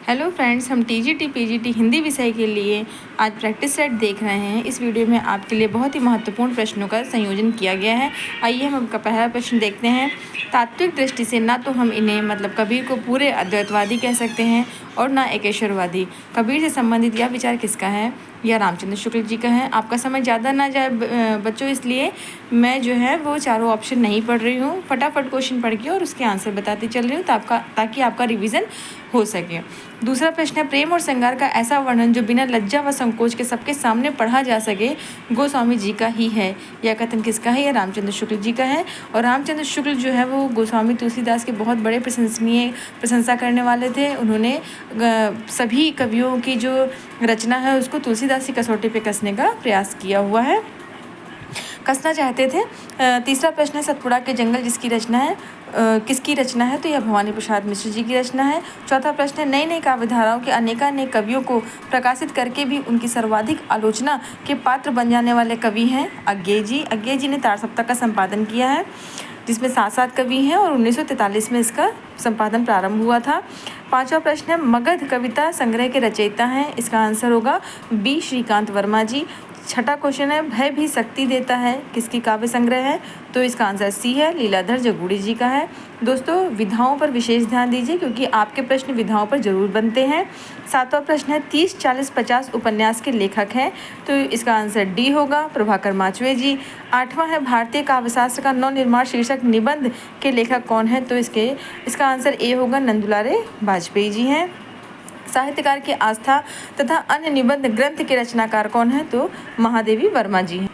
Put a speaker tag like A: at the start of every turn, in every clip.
A: Hello friends, हम TGT PGT Hindi विषय के लिए आज प्रैक्टिस सेट देख रहे हैं। इस वीडियो में आपके लिए बहुत ही महत्वपूर्ण प्रश्नों का संयोजन किया गया है। आइए हम आपका पहला प्रश्न देखते हैं। तात्विक दृष्टि से ना तो हम इन्हें कबीर को पूरे अद्वैतवादी कह सकते हैं और ना एकेश्वरवादी। कबीर से संबंधित यह विचार किसका है? यह रामचंद्र शुक्ल जी का है। आपका समय ज़्यादा ना जाए बच्चों, इसलिए मैं जो है वो चारों ऑप्शन नहीं पढ़ रही हूँ। फटाफट क्वेश्चन पढ़ के और उसके आंसर बताती चल रही हूँ ताकि आपका रिवीजन हो सके। दूसरा प्रश्न है, प्रेम और श्रृंगार का ऐसा वर्णन जो बिना लज्जा व संकोच के सबके सामने पढ़ा जा सके गोस्वामी जी का ही है। यह कथन किसका है? यह रामचंद्र शुक्ल जी का है। और रामचंद्र शुक्ल जो है वो गोस्वामी तुलसीदास के बहुत बड़े प्रशंसा करने वाले थे। उन्होंने सभी कवियों की जो रचना है उसको तुलसीदास की कसौटी पे कसने का प्रयास किया हुआ है, कसना चाहते थे। तीसरा प्रश्न है, सतपुड़ा के जंगल जिसकी रचना है किसकी रचना है? तो यह भवानी प्रसाद मिश्र जी की रचना है। चौथा प्रश्न है, नई नई काव्यधाराओं के अनेकानेक कवियों को प्रकाशित करके भी उनकी सर्वाधिक आलोचना के पात्र बन जाने वाले कवि हैं अज्ञेय जी। अज्ञेय जी ने तार सप्ताह का संपादन किया है जिसमें 7 कवि हैं और 1943 में इसका संपादन प्रारंभ हुआ था। पांचवा प्रश्न है, मगध कविता संग्रह के रचयिता हैं? इसका आंसर होगा बी श्रीकांत वर्मा जी। छठा क्वेश्चन है, भय भी शक्ति देता है किसकी काव्य संग्रह है? तो इसका आंसर सी है, लीलाधर जगूड़ी जी का है। दोस्तों, विधाओं पर विशेष ध्यान दीजिए क्योंकि आपके प्रश्न विधाओं पर जरूर बनते हैं। सातवां प्रश्न है, 30, 40, 50 उपन्यास के लेखक हैं? तो इसका आंसर डी होगा, प्रभाकर माचवे जी। आठवां है, भारतीय काव्यशास्त्र का नवनिर्माण शीर्षक निबंध के लेखक कौन है? तो इसका आंसर ए होगा, नंदुलारे वाजपेयी जी हैं। साहित्यकार की आस्था तथा अन्य निबंध ग्रंथ के रचनाकार कौन है? तो महादेवी वर्मा जी हैं।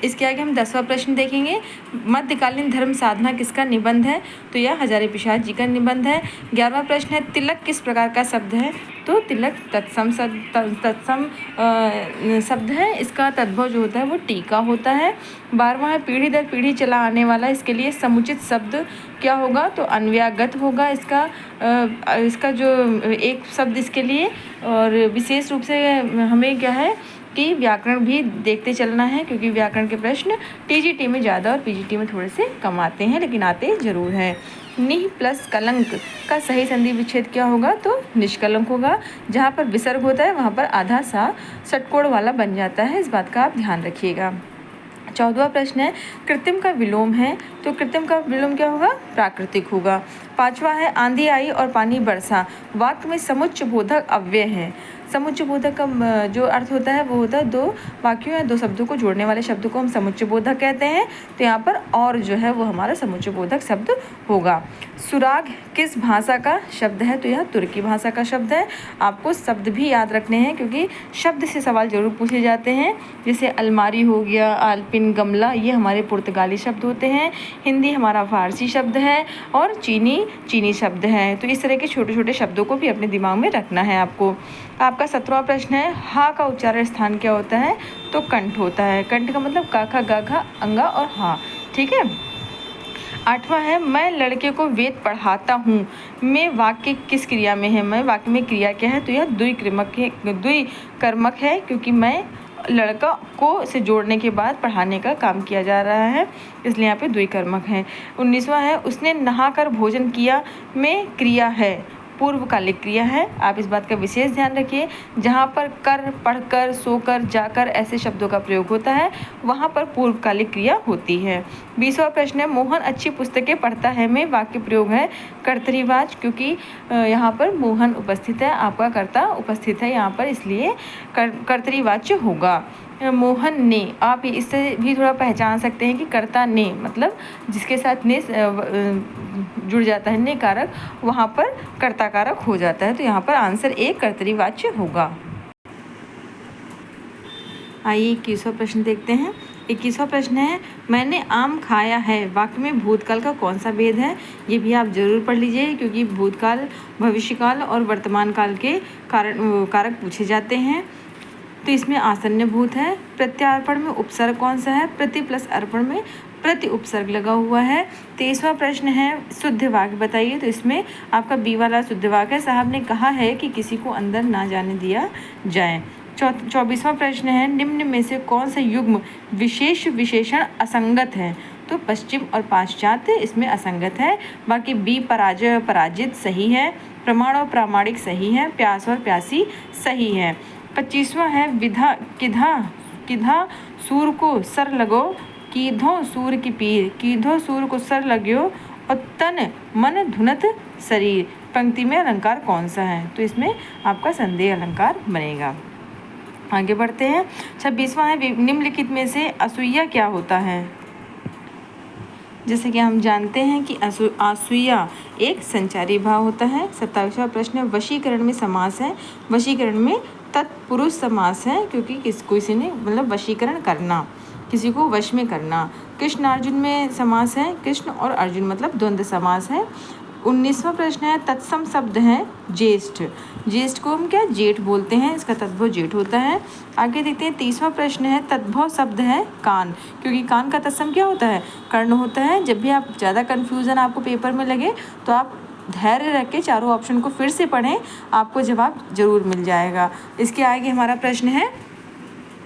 A: इसके आगे हम 10वां प्रश्न देखेंगे। मध्यकालीन धर्म साधना किसका निबंध है? तो यह हजारे प्रसाद जी का निबंध है। 11वां प्रश्न है, तिलक किस प्रकार का शब्द है? तो तिलक तत्सम शब्द है। इसका तद्भव जो होता है वो टीका होता है। 12वां है, पीढ़ी दर पीढ़ी चला आने वाला, इसके लिए समुचित शब्द क्या होगा? तो अन्वयागत होगा इसका जो एक शब्द इसके लिए। और विशेष रूप से हमें क्या है कि व्याकरण भी देखते चलना है क्योंकि व्याकरण के प्रश्न टीजीटी में ज़्यादा और पीजीटी में थोड़े से कम आते हैं, लेकिन आते जरूर हैं। निह प्लस कलंक का सही संधि विच्छेद क्या होगा? तो निष्कलंक होगा। जहाँ पर विसर्ग होता है वहाँ पर आधा सा षटकोण वाला बन जाता है, इस बात का आप ध्यान रखिएगा। 14वां प्रश्न है, कृत्रिम का विलोम है? तो कृत्रिम का विलोम क्या होगा? प्राकृतिक होगा। 5वां है, आंधी आई और पानी बरसा वाक्य में समुच्चय बोधक अव्यय है। समुच्चय बोधक का जो अर्थ होता है वो होता है 2 वाक्यों या 2 शब्दों को जोड़ने वाले शब्द को हम समुच्चय बोधक कहते हैं। तो यहाँ पर और जो है वो हमारा समुच्चय बोधक शब्द होगा। सुराग किस भाषा का शब्द है? तो यह तुर्की भाषा का शब्द है। आपको शब्द भी याद रखने हैं क्योंकि शब्द से सवाल जरूर पूछे जाते हैं। जैसे अलमारी हो गया, आलपिन, गमला, ये हमारे पुर्तगाली शब्द होते हैं। हिंदी हमारा फारसी शब्द है और चीनी शब्द है। तो इस तरह के छोटे छोटे शब्दों को भी अपने दिमाग में रखना है आपको। आपका 17वां प्रश्न है, हा का उच्चारण स्थान क्या होता है? तो कंठ होता है। कंठ का मतलब का, खा, गा, घा, अंगा और हा। ठीक है। 8वां है, मैं लड़के को वेद पढ़ाता हूँ। मैं वाक्य किस क्रिया में है? मैं वाक्य में क्रिया क्या है? तो यह द्विकर्मक है क्योंकि मैं लड़का को से जोड़ने के बाद पढ़ाने का काम किया जा रहा है, इसलिए यहाँ पे द्विकर्मक है। 19वां है, उसने नहाकर भोजन किया में क्रिया है, पूर्वकालिक क्रिया है। आप इस बात का विशेष ध्यान रखिए। जहाँ पर कर, पढ़कर, सोकर, जाकर ऐसे शब्दों का प्रयोग होता है वहाँ पर पूर्वकालिक क्रिया होती है। 20वां प्रश्न है, मोहन अच्छी पुस्तकें पढ़ता है में वाक्य प्रयोग है कर्तरीवाच क्योंकि यहाँ पर मोहन उपस्थित है, आपका कर्ता उपस्थित है यहाँ पर, इसलिए कर्तरीवाच्य होगा। मोहन ने, आप इससे भी थोड़ा पहचान सकते हैं कि कर्ता ने मतलब जिसके साथ ने जुड़ जाता है ने कारक, वहाँ पर कर्ता कारक हो जाता है। तो यहाँ पर आंसर ए कर्तरीवाच्य होगा। आइए 21वां प्रश्न देखते हैं। 21वां प्रश्न है, मैंने आम खाया है वाक्य में भूतकाल का कौन सा भेद है? ये भी आप जरूर पढ़ लीजिए क्योंकि भूतकाल, भविष्यकाल और वर्तमान काल के कारक पूछे जाते हैं। तो इसमें आसन्न भूत है। प्रत्यार्पण में उपसर्ग कौन सा है? प्रति प्लस अर्पण में प्रति उपसर्ग लगा हुआ है। 23वां प्रश्न है, शुद्ध वाक्य बताइए। तो इसमें आपका बी वाला शुद्ध वाक्य है, साहब ने कहा है कि किसी को अंदर ना जाने दिया जाए। 24वां प्रश्न है, निम्न में से कौन सा युग्म विशेष विशेषण असंगत है? तो पश्चिम और पाश्चात्य इसमें असंगत है। बाकी बी पराजय पराजित सही है। प्रमाण और प्रामाणिक सही है, प्यास और प्यासी सही है। 25वां है विधा किधा किधा सूर को सर लगो, कीधो सूर की पीर, कीधो सूर को सर लग्यो और तन मन धुनत शरीर। पंक्ति में अलंकार कौन सा है? तो इसमें आपका संदेह अलंकार बनेगा। आगे बढ़ते हैं। 26वां है निम्नलिखित में से असूया क्या होता है? जैसे कि हम जानते हैं कि असूया एक संचारी भाव होता है। 27वां प्रश्न वशीकरण में समास है। वशीकरण में तत्पुरुष समास है, क्योंकि किसी ने मतलब वशीकरण करना, किसी को वश में करना। कृष्ण अर्जुन में समास है। कृष्ण और अर्जुन मतलब द्वंद्व समास है। 19वां प्रश्न है तत्सम शब्द है ज्येष्ठ। ज्येष्ठ को हम क्या जेठ बोलते हैं, इसका तद्भव जेठ होता है। आगे देखते हैं 30वां प्रश्न है तद्भव शब्द है कान, क्योंकि कान का तत्सम क्या होता है? कर्ण होता है। जब भी आप ज़्यादा कन्फ्यूज़न आपको पेपर में लगे तो आप धैर्य रख के चारों ऑप्शन को फिर से पढ़ें, आपको जवाब जरूर मिल जाएगा। इसके आगे हमारा प्रश्न है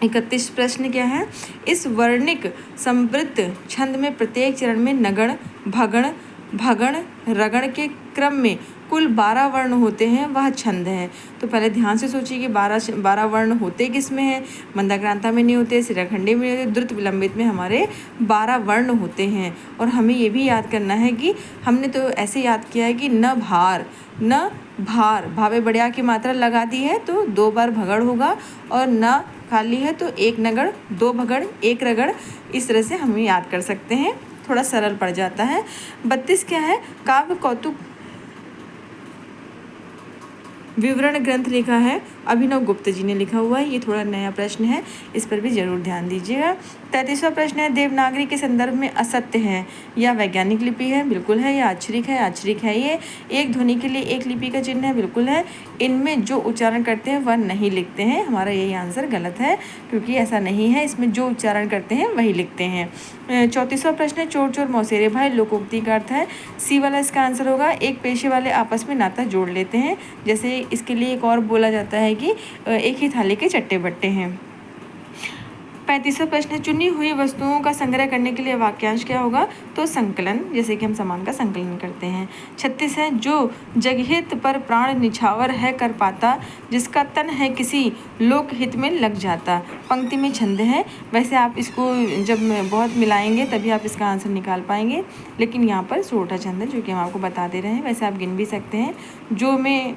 A: 31 प्रश्न क्या है? इस वर्णिक समृद्ध छंद में प्रत्येक चरण में नगण, भगण, भगण, रगण के क्रम में कुल 12 वर्ण होते हैं, वह छंद है। तो पहले ध्यान से सोचिए कि 12 वर्ण होते किस में हैं? मंदाक्रांता में नहीं होते, शिराखंडी में नहीं होते, द्रुत विलंबित में हमारे 12 वर्ण होते हैं। और हमें ये भी याद करना है कि हमने तो ऐसे याद किया है कि न भार न भार, भावे बढ़िया की मात्रा लगा दी है तो 2 बार भगड़ होगा, और न खाली है तो 1 नगड़, 2 भगड़, 1 रगड़। इस तरह से हमें याद कर सकते हैं, थोड़ा सरल पड़ जाता है। 32 क्या है? काव्य कौतुक विवरण ग्रंथ लिखा है, अभिनव गुप्त जी ने लिखा हुआ है। ये थोड़ा नया प्रश्न है, इस पर भी जरूर ध्यान दीजिएगा। 33वां प्रश्न है देवनागरी के संदर्भ में असत्य है या वैज्ञानिक लिपि है? बिल्कुल है। या अक्षरिक है? अक्षरिक है। ये एक ध्वनि के लिए एक लिपि का चिन्ह है? बिल्कुल है। इनमें जो उच्चारण करते हैं वह नहीं लिखते हैं, हमारा यही आंसर गलत है, क्योंकि ऐसा नहीं है। इसमें जो उच्चारण करते हैं वही लिखते हैं। 34वां प्रश्न है चोर चोर मौसेरे भाई लोकोक्ति का अर्थ है? सी वाला इसका आंसर होगा। एक पेशे वाले आपस में नाता जोड़ लेते हैं। जैसे इसके लिए एक और बोला जाता है कि एक ही थाली के चट्टे बट्टे हैं। 35वां प्रश्न है चुनी हुई वस्तुओं का संग्रह करने के लिए वाक्यांश क्या होगा? तो संकलन, जैसे कि हम सामान का संकलन करते हैं। 36 है जो जगहित पर प्राण निछावर है कर पाता, जिसका तन है किसी लोकहित में लग जाता। पंक्ति में छंद है। वैसे आप इसको जब बहुत मिलाएंगे तभी आप इसका आंसर निकाल पाएंगे, लेकिन यहाँ पर सोटा छंद है जो कि हम आपको बता दे रहे हैं। वैसे आप गिन भी सकते हैं। जो में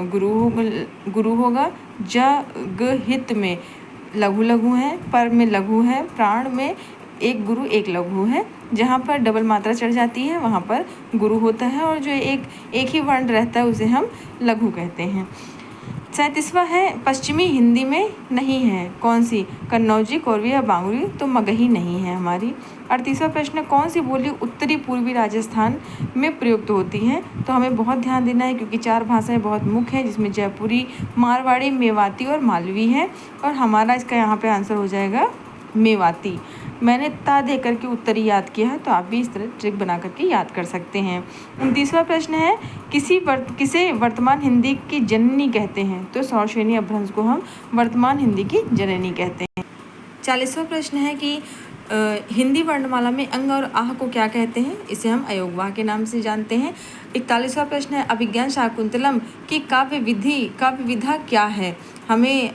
A: गुरु होगा, जगहित में लघु लघु है, पर में लघु है, प्राण में एक गुरु एक लघु है। जहाँ पर डबल मात्रा चढ़ जाती है वहाँ पर गुरु होता है, और जो एक ही वर्ण रहता है उसे हम लघु कहते हैं। 37वां है पश्चिमी हिंदी में नहीं है, कौन सी? कन्नौजी, कोरवी या बांगुरी? तो मगही नहीं है हमारी। 38वां प्रश्न कौन सी बोली उत्तरी पूर्वी राजस्थान में प्रयुक्त होती है? तो हमें बहुत ध्यान देना है, क्योंकि 4 भाषाएं बहुत मुख्य हैं, जिसमें जयपुरी, मारवाड़ी, मेवाती और मालवी है। और हमारा इसका यहाँ पे आंसर हो जाएगा मेवाती। मैंने ता दे करके उत्तरी याद किया है, तो आप भी इस तरह ट्रिक बना करके याद कर सकते हैं। 29वां प्रश्न है किसे वर्तमान हिंदी की जननी कहते हैं? तो सौश्रेणी अपभ्रंश को हम वर्तमान हिंदी की जननी कहते हैं। 40वां प्रश्न है कि हिंदी वर्णमाला में अंग और आह को क्या कहते हैं? इसे हम अयोगवाह के नाम से जानते हैं। 41वां प्रश्न है अभिज्ञान शाकुंतलम की काव्य विधा क्या है? हमें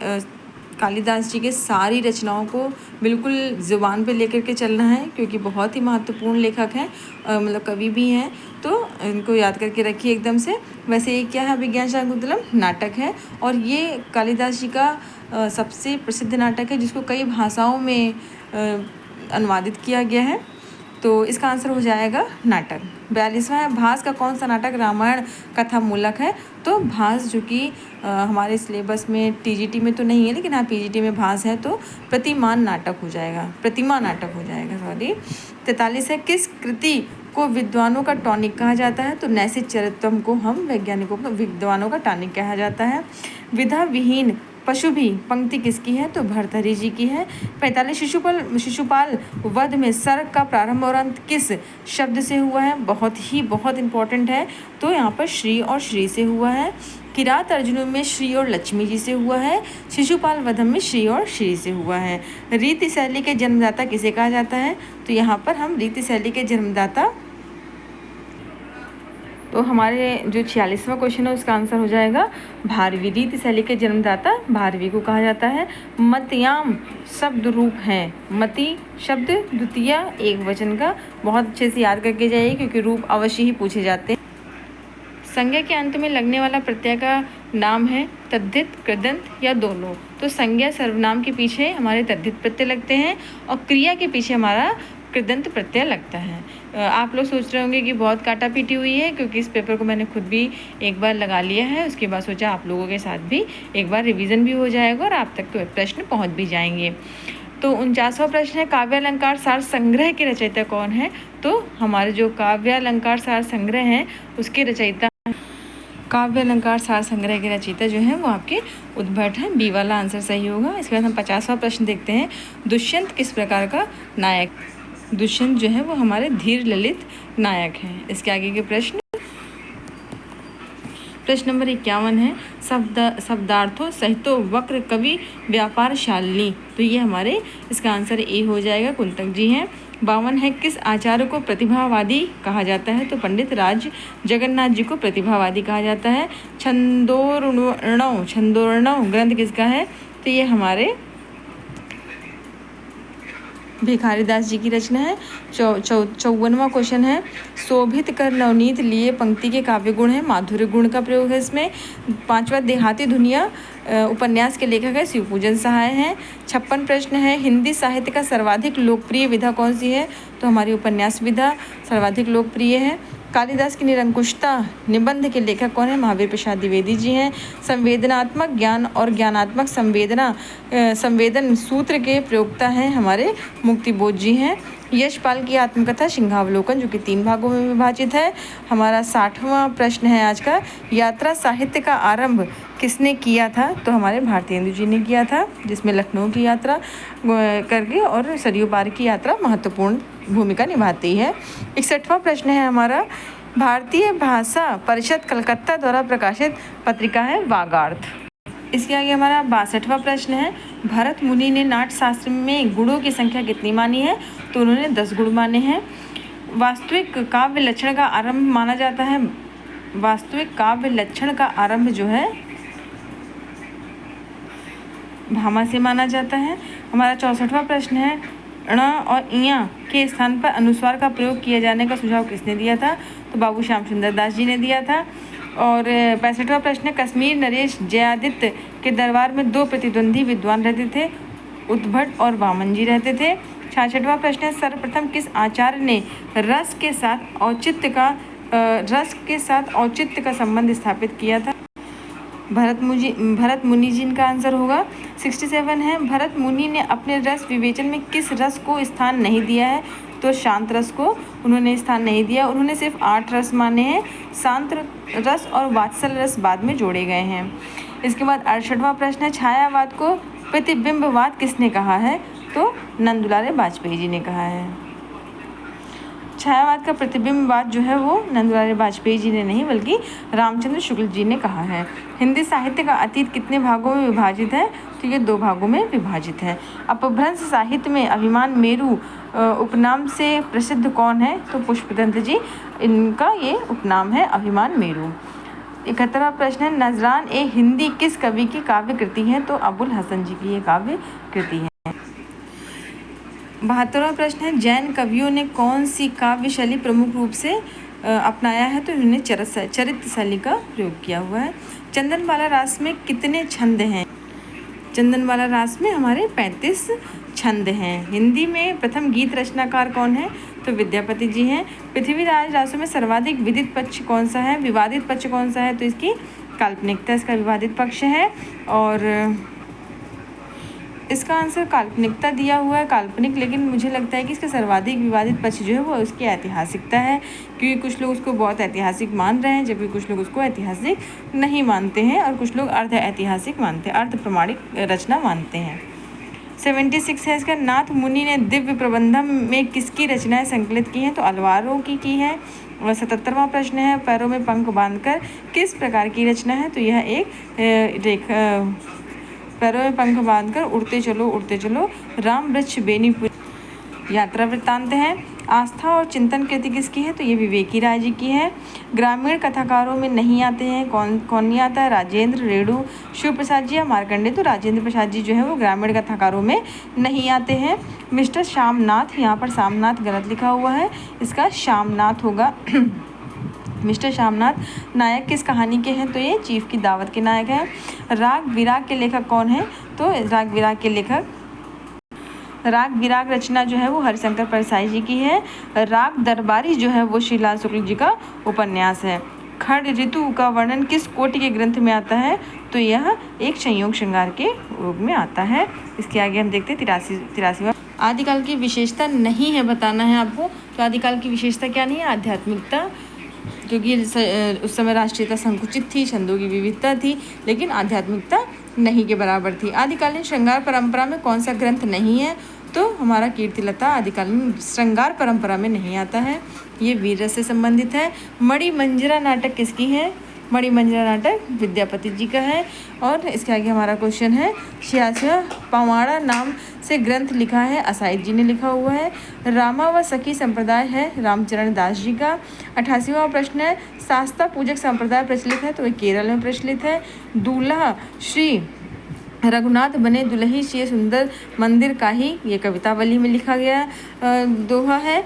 A: कालिदास जी के सारी रचनाओं को बिल्कुल ज़ुबान पे लेकर के चलना है, क्योंकि बहुत ही महत्वपूर्ण लेखक हैं, मतलब कवि भी हैं, तो इनको याद करके रखिए एकदम से। वैसे ये क्या है? अभिज्ञान शाकुंतलम नाटक है, और ये कालिदास जी का सबसे प्रसिद्ध नाटक है, जिसको कई भाषाओं में अनुवादित किया गया है। तो इसका आंसर हो जाएगा नाटक। 42वां है भास का कौन सा नाटक रामायण कथा मूलक है? तो भास जो कि हमारे सिलेबस में टीजीटी में तो नहीं है, लेकिन हाँ पीजीटी में भास है, तो प्रतिमा नाटक हो जाएगा। 43 है किस कृति को विद्वानों का टॉनिक कहा जाता है? तो नैतिक चरित्रम को हम वैज्ञानिकों को विद्वानों का टॉनिक कहा जाता है। विधा विहीन पशु भी पंक्ति किसकी है? तो भर्तृहरि जी की है। 45 शिशुपाल वध में सर का प्रारंभ और अंत किस शब्द से हुआ है? बहुत इंपॉर्टेंट है, तो यहाँ पर श्री और श्री से हुआ है। किरात अर्जुन में श्री और लक्ष्मी जी से हुआ है। शिशुपाल वधम में श्री और श्री से हुआ है। रीति शैली के जन्मदाता किसे कहा जाता है? तो यहाँ पर हम रीति शैली के जन्मदाता तो हमारे जो 46वां क्वेश्चन है उसका आंसर हो जाएगा भारवी। रीति शैली के जन्मदाता भारवी को कहा जाता है। मतयाम शब्द रूप है। मति शब्द द्वितीय एक वचन का, बहुत अच्छे से याद करके जाइए क्योंकि रूप अवश्य ही पूछे जाते हैं। संज्ञा के अंत में लगने वाला प्रत्यय का नाम है तद्धित, कृदंत या दोनों। तो संज्ञा सर्वनाम के पीछे हमारे तद्धित प्रत्यय लगते हैं और क्रिया के पीछे हमारा कृदंत प्रत्यय लगता है। आप लोग सोच रहे होंगे कि बहुत काटा पीटी हुई है, क्योंकि इस पेपर को मैंने खुद भी एक बार लगा लिया है। उसके बाद सोचा आप लोगों के साथ भी एक बार रिवीजन भी हो जाएगा और आप तक तो प्रश्न पहुंच भी जाएंगे। तो 49वां प्रश्न है काव्यालंकार सार संग्रह के रचयिता कौन है। तो हमारे जो काव्यालंकार सार संग्रह हैं उसके रचयिता, काव्यालंकार सार संग्रह के रचयिता जो हैं वो आपके उद्भट हैं। बी वाला आंसर सही होगा। इसके बाद हम 50वां प्रश्न देखते हैं। दुष्यंत किस प्रकार का नायक। दुष्यंत जो है वो हमारे धीर ललित नायक हैं। इसके आगे के प्रश्न नंबर 51 है शब्दार्थों सहितो वक्र कवि व्यापार शालिनी। तो ये हमारे इसका आंसर ए हो जाएगा, कुंतक जी हैं। 52 है किस आचार्य को प्रतिभावादी कहा जाता है। तो पंडित राज जगन्नाथ जी को प्रतिभावादी कहा जाता है। छंदोर्णव ग्रंथ किसका है। तो ये हमारे भिखारी दास जी की रचना है। 54वां क्वेश्चन है शोभित कर नवनीत लिए पंक्ति के काव्य गुण है। माधुर्य गुण का प्रयोग है इसमें। 5वां देहाती दुनिया उपन्यास के लेखक है शिवपूजन सहाय हैं। 56 प्रश्न है हिंदी साहित्य का सर्वाधिक लोकप्रिय विधा कौन सी है। तो हमारी उपन्यास विधा सर्वाधिक लोकप्रिय है। कालिदास की निरंकुशता निबंध के लेखक कौन है। महावीर प्रसाद द्विवेदी जी हैं। संवेदनात्मक ज्ञान और ज्ञानात्मक संवेदन सूत्र के प्रयोक्ता हैं हमारे मुक्तिबोध जी हैं। यशपाल की आत्मकथा सिंहावलोकन जो कि 3 भागों में विभाजित है। हमारा 60वां प्रश्न है आज का यात्रा साहित्य का आरंभ किसने किया था। तो हमारे भारतेंदु जी ने किया था, जिसमें लखनऊ की यात्रा करके और सरयू पार की यात्रा महत्वपूर्ण भूमिका निभाती है। 61वां प्रश्न है हमारा भारतीय भाषा परिषद कलकत्ता द्वारा प्रकाशित पत्रिका है वागार्थ। इसके आगे हमारा 62वां प्रश्न है भरत मुनि ने नाट्य शास्त्र में गुणों की संख्या कितनी मानी है। तो उन्होंने 10 गुण माने हैं। वास्तविक काव्य लक्षण का आरंभ माना जाता है। वास्तविक काव्य लक्षण का आरंभ जो है भामा से माना जाता है। हमारा 64वां प्रश्न है ण और इया के स्थान पर अनुस्वार का प्रयोग किए जाने का सुझाव किसने दिया था। तो बाबू श्याम सुंदर दास जी ने दिया था। और 65वां प्रश्न है कश्मीर नरेश जयादित्य के दरबार में 2 प्रतिद्वंदी विद्वान रहते थे, उद्भट और वामन जी रहते थे। 66वां प्रश्न है सर्वप्रथम किस आचार्य ने रस के साथ औचित्य का संबंध स्थापित किया था। भरत मुनि जी का आंसर होगा। 67 है भरत मुनि ने अपने रस विवेचन में किस रस को स्थान नहीं दिया है। तो शांत रस को उन्होंने स्थान नहीं दिया। उन्होंने सिर्फ 8 रस माने हैं। शांत रस और वात्सल रस बाद में जोड़े गए हैं। इसके बाद 68वां प्रश्न है छायावाद को प्रतिबिंबवाद किसने कहा है। तो नंदुलाल वाजपेयी जी ने कहा है। छायावाद का प्रतिबिंबवाद जो है वो नंदुलाल वाजपेयी जी ने नहीं बल्कि रामचंद्र शुक्ल जी ने कहा है। हिंदी साहित्य का अतीत कितने भागों में विभाजित है। तो ये 2 भागों में विभाजित है। अपभ्रंश साहित्य में अभिमान मेरु उपनाम से प्रसिद्ध कौन है। तो पुष्पदंत जी, इनका ये उपनाम है अभिमान मेरु। 71वां प्रश्न है नजरान ए हिंदी किस कवि की काव्य कृति है। तो अबुल हसन जी की ये काव्य कृति है। 72वां प्रश्न है जैन कवियों ने कौन सी काव्य शैली प्रमुख रूप से अपनाया है। तो इन्होंने चरित्र शैली का प्रयोग किया हुआ है। चंदनबाला रास में कितने छंद हैं। चंदनबाला रास में हमारे 35 छंद हैं। हिंदी में प्रथम गीत रचनाकार कौन है। तो विद्यापति जी हैं। पृथ्वीराज रासों में सर्वाधिक विदित पक्ष कौन सा है, विवादित पक्ष कौन सा है। तो इसकी काल्पनिकता इसका विवादित पक्ष है। और इसका आंसर काल्पनिकता दिया हुआ है, काल्पनिक, लेकिन मुझे लगता है कि इसका सर्वाधिक विवादित पक्ष जो है वो उसकी ऐतिहासिकता है, क्योंकि कुछ लोग उसको बहुत ऐतिहासिक मान रहे हैं जबकि कुछ लोग उसको ऐतिहासिक नहीं मानते हैं और कुछ लोग अर्ध ऐतिहासिक मानते हैं, अर्ध प्रमाणिक रचना मानते हैं। 76 है इसका नाथ मुनि ने दिव्य प्रबंधम में किसकी रचनाएं संकलित की हैं। तो अलवारों की है। और 77वां प्रश्न है पैरों में पंख बांधकर किस प्रकार की रचना है। तो यह एक पैरों में पंख बांधकर उड़ते चलो राम वृक्ष बेनीपुर यात्रा वृत्तांत है। आस्था और चिंतन कृति किसकी है? तो ये विवेकी राय जी की है। ग्रामीण कथाकारों में नहीं आते हैं, कौन नहीं आता है? राजेंद्र, रेणु, शिव प्रसाद जी या मार्कंडे। तो राजेंद्र प्रसाद जी जो है वो ग्रामीण कथाकारों में नहीं आते हैं। मिस्टर श्यामनाथ, यहाँ पर श्यामनाथ गलत लिखा हुआ है, इसका श्यामनाथ होगा। मिस्टर श्यामनाथ नायक किस कहानी के हैं? तो ये चीफ की दावत के नायक हैं। राग विराग के लेखक कौन है? तो राग विराग के लेखक, राग विराग रचना जो है वो हरिशंकर परसाई जी की है। राग दरबारी जो है वो श्रीलाल शुक्ल जी का उपन्यास है। खड़ ऋतु का वर्णन किस कोटि के ग्रंथ में आता है? तो यह एक संयोग श्रृंगार के रूप में आता है। इसके आगे हम देखते हैं 83वां। आदिकाल की विशेषता नहीं है बताना है आपको। तो आदिकाल की विशेषता क्या नहीं है? आध्यात्मिकता, क्योंकि उस समय राष्ट्रीयता संकुचित थी, छंदों की विविधता थी, लेकिन आध्यात्मिकता नहीं के बराबर थी। आदिकालीन श्रृंगार परंपरा में कौन सा ग्रंथ नहीं है? तो हमारा कीर्तिलता आदिकालीन श्रृंगार परंपरा में नहीं आता है, ये वीर रस से संबंधित है। मणिमंजरा नाटक किसकी है? मणिमंजरा नाटक विद्यापति जी का है। और इसके आगे हमारा क्वेश्चन है 86वां। पवाड़ा नाम से ग्रंथ लिखा है, असाइद जी ने लिखा हुआ है। रामा व सखी संप्रदाय है रामचरण दास जी का। 88वां प्रश्न है शास्ता पूजक संप्रदाय प्रचलित है, तो ये केरल में प्रचलित है। दूल्हा श्री रघुनाथ बने दुल्ही श्री सुंदर मंदिर का ही, ये कवितावली में लिखा गया दोहा है।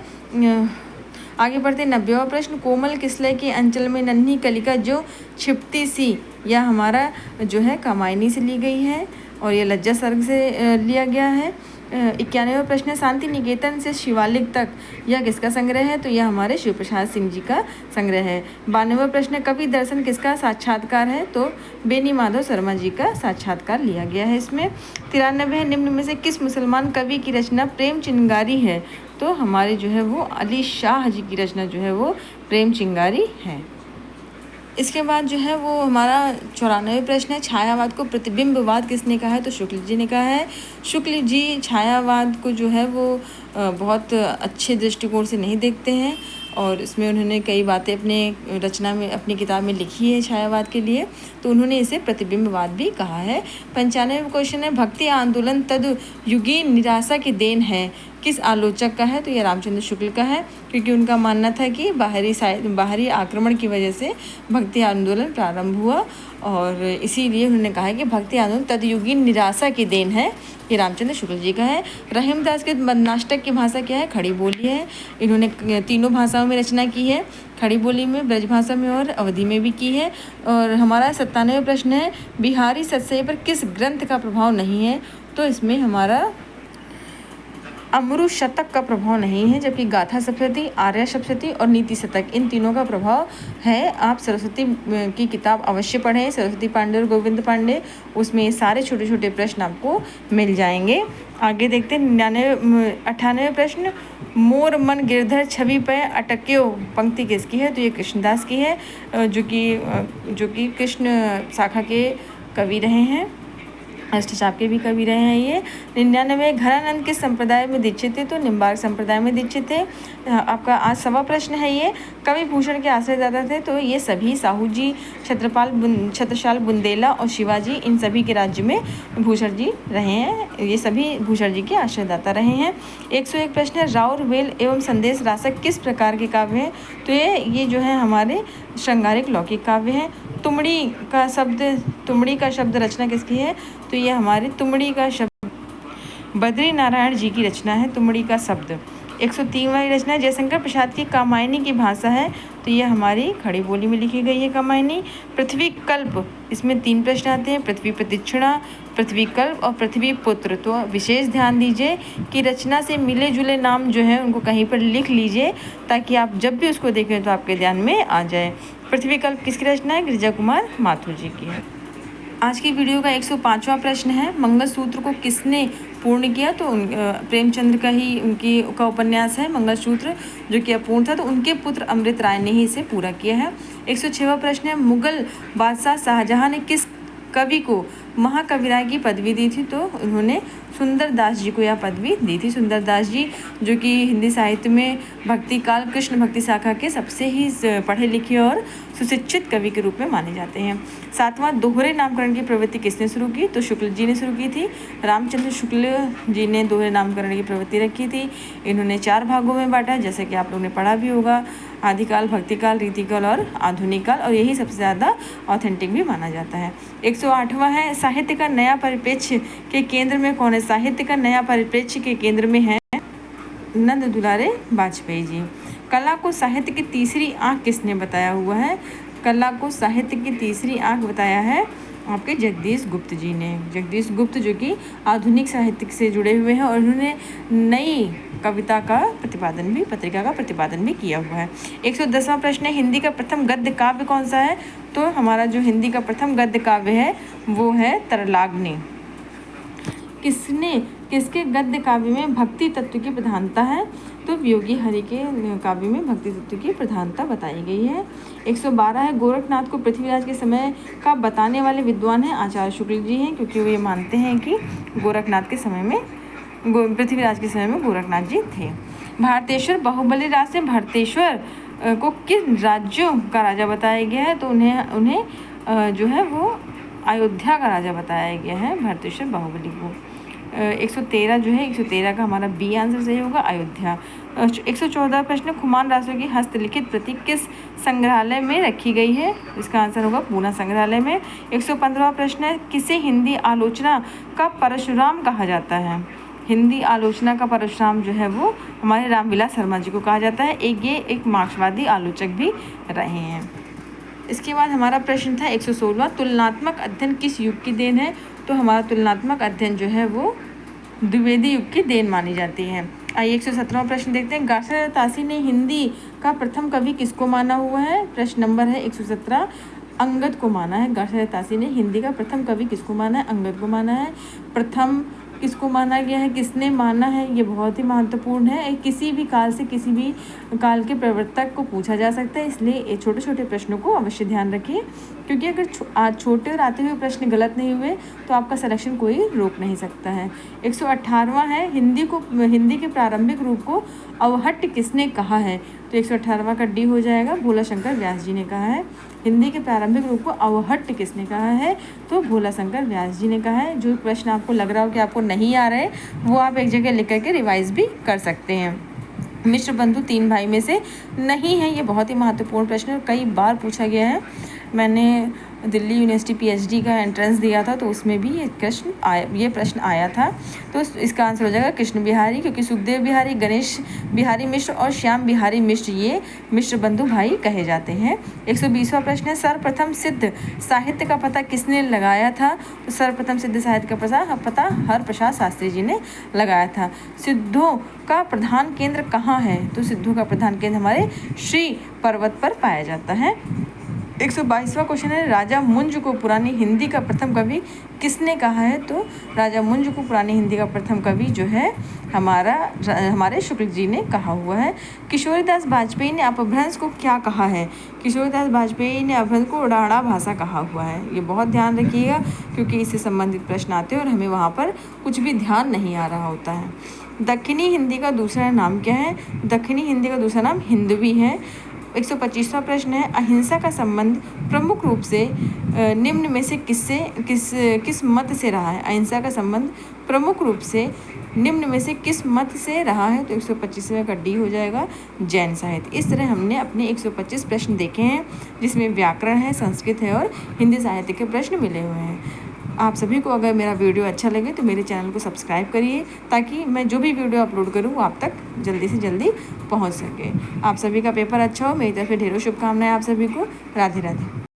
A: आगे बढ़ते 90वां प्रश्न। कोमल किसलय के अंचल में नन्ही कलिका जो छिपती सी, यह हमारा जो है कामायनी से ली गई है और ये लज्जा सर्ग से लिया गया है। 91वां प्रश्न है शांति निकेतन से शिवालिक तक, यह किसका संग्रह है? तो यह हमारे शिव प्रसाद सिंह जी का संग्रह है। 92वां प्रश्न है कवि दर्शन किसका साक्षात्कार है? तो बेनी माधव शर्मा जी का साक्षात्कार लिया गया है इसमें। 93 निम्न में से किस मुसलमान कवि की रचना प्रेम चिंगारी है? तो हमारे जो है वो अली शाह जी की रचना जो है वो प्रेम चिंगारी है। इसके बाद जो है वो हमारा 94 प्रश्न है छायावाद को प्रतिबिंबवाद किसने कहा है? तो शुक्ल जी ने कहा है। शुक्ल जी छायावाद को जो है वो बहुत अच्छे दृष्टिकोण से नहीं देखते हैं और इसमें उन्होंने कई बातें अपने रचना में, अपनी किताब में लिखी है छायावाद के लिए, तो उन्होंने इसे प्रतिबिंबवाद भी कहा है। 95वां क्वेश्चन है भक्ति आंदोलन तद युगीन निराशा की देन है, किस आलोचक का है? तो यह रामचंद्र शुक्ल का है, क्योंकि उनका मानना था कि बाहरी आक्रमण की वजह से भक्ति आंदोलन प्रारंभ हुआ और इसीलिए उन्होंने कहा है कि भक्ति आंदोलन तदयुगीन निराशा की देन है, ये रामचंद्र शुक्ल जी का है। रहीमदास के नाटक की भाषा क्या है? खड़ी बोली है। इन्होंने तीनों भाषाओं में रचना की है, खड़ी बोली में, ब्रज भाषा में और अवधी में भी की है। और हमारा 97वां प्रश्न है बिहारी सत्सई पर किस ग्रंथ का प्रभाव नहीं है? तो इसमें हमारा अमरु शतक का प्रभाव नहीं है, जबकि गाथा सप्तशती, आर्या सप्तशती और नीति शतक, इन तीनों का प्रभाव है। आप सरस्वती की किताब अवश्य पढ़ें, सरस्वती पांडे और गोविंद पांडे, उसमें सारे छोटे छोटे प्रश्न आपको मिल जाएंगे। आगे देखते हैं 98वां प्रश्न मोर मन गिरधर छवि पे अटक्यो, पंक्ति किसकी है? तो ये कृष्णदास की है, जो कि कृष्ण शाखा के कवि रहे हैं, अष्टचाप के भी कवि रहे हैं ये। 99 घरानंद किस संप्रदाय में दीक्षित थे? तो निम्बार्क संप्रदाय में दीक्षित थे। आपका आज 1वां प्रश्न है ये कवि भूषण के आश्रयदाता थे? तो ये सभी साहू जी, छत्रसाल बुंदेला और शिवाजी, इन सभी के राज्य में भूषण जी रहे हैं, ये सभी भूषण जी के आश्रयदाता रहे हैं। 101 प्रश्न है राउर वेल एवं संदेश रासक किस प्रकार के काव्य हैं? तो ये जो है हमारे श्रृंगारिक लौकिक काव्य हैं। तुमड़ी का शब्द रचना किसकी है? तो ये हमारे तुमड़ी का शब्द बद्री नारायण जी की रचना है, तुमड़ी का शब्द। 103वां रचना जयशंकर प्रसाद की कामायनी की भाषा है, तो ये हमारी खड़ी बोली में लिखी गई है कामायनी। पृथ्वी कल्प, इसमें 3 प्रश्न आते हैं, पृथ्वी प्रतिक्षणा, पृथ्वी कल्प और पृथ्वी पुत्र। तो विशेष ध्यान दीजिए कि रचना से मिले जुले नाम जो है उनको कहीं पर लिख लीजिए, ताकि आप जब भी उसको देखें तो आपके ध्यान में आ जाए। पृथ्वी कल्प किसकी रचना है? गिरिजा कुमार माथुर जी की है। आज की वीडियो का 105वां प्रश्न है मंगलसूत्र को किसने पूर्ण किया? तो प्रेमचंद्र का उपन्यास है मंगलसूत्र, जो कि अपूर्ण था, तो उनके पुत्र अमृत राय ने ही इसे पूरा किया है। 106वां प्रश्न है मुगल बादशाह शाहजहां ने किस कवि को महाकविराय की पदवी दी थी? तो उन्होंने सुंदर दास जी को यह पदवी दी थी। सुंदर दास जी जो कि हिंदी साहित्य में भक्ति काल कृष्ण भक्ति शाखा के सबसे ही पढ़े लिखे और सुशिक्षित कवि के रूप में माने जाते हैं। 7वां, दोहरे नामकरण की प्रवृत्ति किसने शुरू की? तो शुक्ल जी ने शुरू की थी। रामचंद्र शुक्ल जी ने दोहरे नामकरण की प्रवृत्ति रखी थी। इन्होंने 4 भागों में बांटा, जैसे कि आप लोगों ने पढ़ा भी होगा, आदिकाल, भक्तिकाल, रीतिकाल और आधुनिक काल, और यही सबसे ज़्यादा ऑथेंटिक भी माना जाता है। 108वां है, साहित्य का नया परिप्रेक्ष्य के केंद्र में कौन है? साहित्य का नया परिप्रेक्ष्य के केंद्र में है नंद दुलारे वाजपेयी जी। कला को साहित्य की तीसरी आंख किसने बताया हुआ है? कला को साहित्य की तीसरी आंख बताया है आपके जगदीश गुप्त जी ने। जगदीश गुप्त जो कि आधुनिक साहित्य से जुड़े हुए हैं और उन्होंने नई कविता का प्रतिपादन भी, पत्रिका का प्रतिपादन भी किया हुआ है। 110वां प्रश्न है, हिंदी का प्रथम गद्य काव्य कौन सा है? तो हमारा जो हिंदी का प्रथम गद्य काव्य है वो है तरलाग्नि। किसके गद्य काव्य में भक्ति तत्व की प्रधानता है? तो योगी हरि के काव्य में भक्ति तत्व की प्रधानता बताई गई है। 112 है, गोरखनाथ को पृथ्वीराज के समय का बताने वाले विद्वान हैं आचार्य शुक्ल जी हैं, क्योंकि वे मानते हैं कि गोरखनाथ के समय में, पृथ्वीराज के समय में गोरखनाथ जी थे। भारतेश्वर बाहुबली राज से भारतेश्वर को किस राज्यों का राजा बताया गया है? तो उन्हें जो है वो अयोध्या का राजा बताया गया है भारतेश्वर बाहुबली को। 113 जो है, 113 का हमारा बी आंसर सही होगा, अयोध्या। 114 प्रश्न, खुमान रासो की हस्तलिखित प्रति किस संग्रहालय में रखी गई है? इसका आंसर होगा पूना संग्रहालय में। 115 प्रश्न है, किसे हिंदी आलोचना का परशुराम कहा जाता है? हिंदी आलोचना का परशुराम जो है वो हमारे रामविलास शर्मा जी को कहा जाता है। ये एक मार्क्सवादी आलोचक भी रहे हैं। इसके बाद हमारा प्रश्न था 116वां, तुलनात्मक अध्ययन किस युग की देन है? तो हमारा तुलनात्मक अध्ययन जो है वो द्विवेदी युग की देन मानी जाती है। आइए 117वां प्रश्न देखते हैं, गार्सर तासी ने हिंदी का प्रथम कवि किसको माना हुआ है? प्रश्न नंबर है 117, अंगद को माना है। गार्सर तासी ने हिंदी का प्रथम कवि किसको माना है? अंगद को माना है। प्रथम किसको माना गया है, किसने माना है, ये बहुत ही महत्वपूर्ण है। किसी भी काल से किसी भी काल के प्रवर्तक को पूछा जा सकता है, इसलिए ये छोटे छोटे प्रश्नों को अवश्य ध्यान रखिए, क्योंकि अगर आज छोटे और आते हुए प्रश्न गलत नहीं हुए तो आपका सिलेक्शन कोई रोक नहीं सकता है। 118वां है, हिंदी के प्रारंभिक रूप को अवहट्ट किसने कहा है? तो 118वां का डी हो जाएगा, भोला शंकर व्यास जी ने कहा है। हिंदी के प्रारंभिक रूप को अवहट्ट किसने कहा है? तो भोला शंकर व्यास जी ने कहा है। जो प्रश्न आपको लग रहा हो कि आपको नहीं आ रहे, वो आप एक जगह लिख करके रिवाइज भी कर सकते हैं। मिश्र बंधु 3 भाई में से नहीं है, ये बहुत ही महत्वपूर्ण प्रश्न है, कई बार पूछा गया है। मैंने दिल्ली यूनिवर्सिटी पीएचडी का एंट्रेंस दिया था, तो उसमें भी ये प्रश्न आया था। तो इसका आंसर हो जाएगा कृष्ण बिहारी, क्योंकि सुखदेव बिहारी, गणेश बिहारी मिश्र और श्याम बिहारी मिश्र ये मिश्र बंधु भाई कहे जाते हैं। 120वां प्रश्न है, सर्वप्रथम सिद्ध साहित्य का पता किसने लगाया था? तो सर्वप्रथम सिद्ध साहित्य का पता हरप्रसाद शास्त्री जी ने लगाया था। सिद्धों का प्रधान केंद्र कहाँ है? तो सिद्धों का प्रधान केंद्र हमारे श्री पर्वत पर पाया जाता है। 122वां क्वेश्चन है, राजा मुंज को पुरानी हिंदी का प्रथम कवि किसने कहा है? तो राजा मुंज को पुरानी हिंदी का प्रथम कवि जो है हमारे शुक्ल जी ने कहा हुआ है। किशोरीदास वाजपेयी ने अपभ्रंश को क्या कहा है? किशोरीदास वाजपेयी ने अपभ्रंश को उड़ाड़ा भाषा कहा हुआ है। ये बहुत ध्यान रखिएगा, क्योंकि इससे संबंधित प्रश्न आते हैं और हमें वहाँ पर कुछ भी ध्यान नहीं आ रहा होता है। दक्षिणी हिंदी का दूसरा नाम क्या है? दक्षिणी हिंदी का दूसरा नाम हिंदवी है। 125वां प्रश्न है, अहिंसा का संबंध प्रमुख रूप से निम्न में से किस मत से रहा है? अहिंसा का संबंध प्रमुख रूप से निम्न में से किस मत से रहा है? तो 125वें का डी हो जाएगा, जैन साहित्य। इस तरह हमने अपने 125 प्रश्न देखे हैं, जिसमें व्याकरण है, संस्कृत है और हिंदी साहित्य के प्रश्न मिले हुए हैं। आप सभी को अगर मेरा वीडियो अच्छा लगे तो मेरे चैनल को सब्सक्राइब करिए, ताकि मैं जो भी वीडियो अपलोड करूँ वो आप तक जल्दी से जल्दी पहुँच सके। आप सभी का पेपर अच्छा हो, मेरी तरफ से ढेरों शुभकामनाएं आप सभी को। राधे राधे।